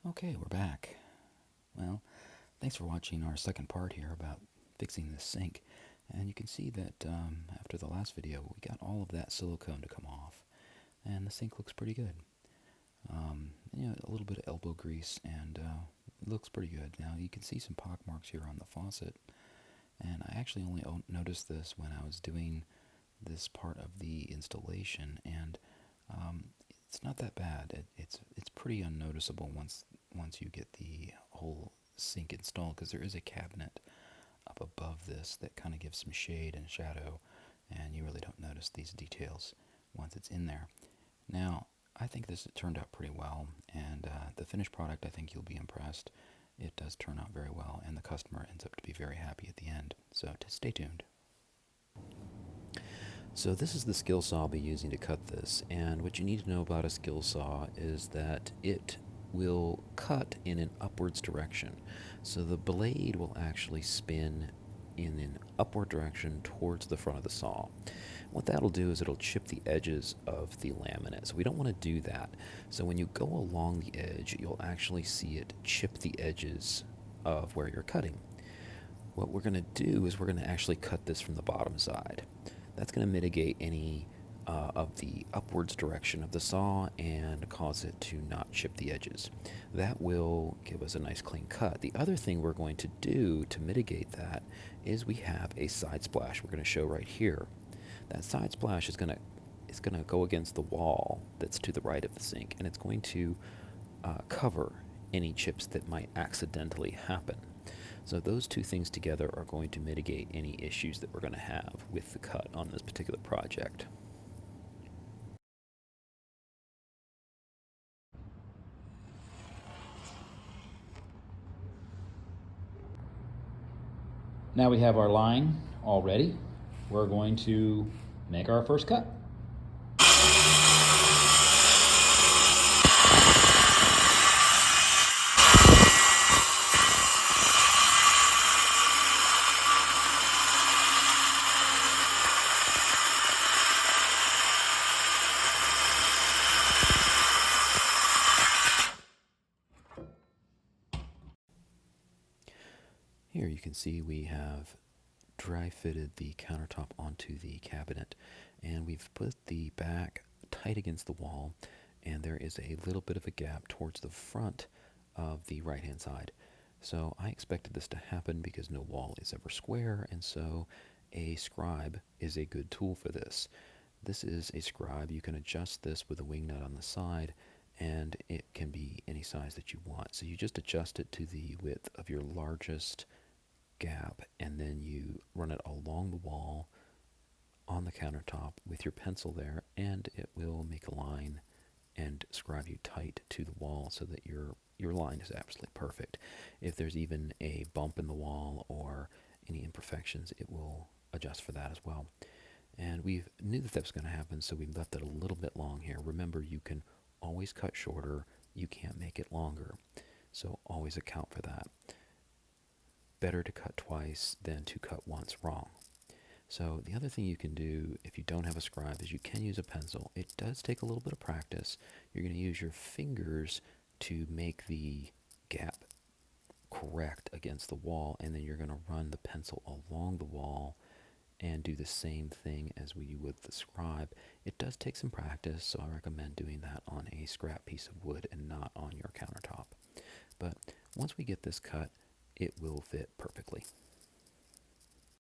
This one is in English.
Okay, we're back. Well, thanks for watching our second part here about fixing this sink. And you can see that after the last video, we got all of that silicone to come off. And the sink looks pretty good. A little bit of elbow grease, and it looks pretty good. Now, you can see some pock marks here on the faucet. And I actually only noticed this when I was doing this part of the installation. And it's not that bad. It's pretty unnoticeable once you get the whole sink installed, because there is a cabinet up above this that kind of gives some shade and shadow, and you really don't notice these details once it's in there. Now, I think this turned out pretty well, and the finished product, I think you'll be impressed. It does turn out very well, and the customer ends up to be very happy at the end. So stay tuned. So this is the skill saw I'll be using to cut this, and what you need to know about a skill saw is that it will cut in an upwards direction. So the blade will actually spin in an upward direction towards the front of the saw. What that'll do is it'll chip the edges of the laminate. So we don't want to do that. So when you go along the edge, you'll actually see it chip the edges of where you're cutting. What we're going to do is we're going to actually cut this from the bottom side. That's going to mitigate any of the upwards direction of the saw and cause it to not chip the edges. That will give us a nice clean cut. The other thing we're going to do to mitigate that is we have a side splash we're going to show right here. That side splash is going to go against the wall that's to the right of the sink, and it's going to cover any chips that might accidentally happen. So those two things together are going to mitigate any issues that we're going to have with the cut on this particular project. Now we have our line all ready. We're going to make our first cut. Here you can see we have dry fitted the countertop onto the cabinet, and we've put the back tight against the wall, and there is a little bit of a gap towards the front of the right hand side. So I expected this to happen because no wall is ever square, and so a scribe is a good tool for this. This is a scribe. You can adjust this with a wing nut on the side, and it can be any size that you want. So you just adjust it to the width of your largest gap, and then you run it along the wall on the countertop with your pencil there, and it will make a line and scribe you tight to the wall so that your line is absolutely perfect. If there's even a bump in the wall or any imperfections, it will adjust for that as well. And we knew that was going to happen, so we left it a little bit long here. Remember, you can always cut shorter. You can't make it longer, so always account for that. Better to cut twice than to cut once wrong. So the other thing you can do if you don't have a scribe is you can use a pencil. It does take a little bit of practice. You're going to use your fingers to make the gap correct against the wall, and then you're going to run the pencil along the wall and do the same thing as we would the scribe. It does take some practice, so I recommend doing that on a scrap piece of wood and not on your countertop. But once we get this cut, it will fit perfectly.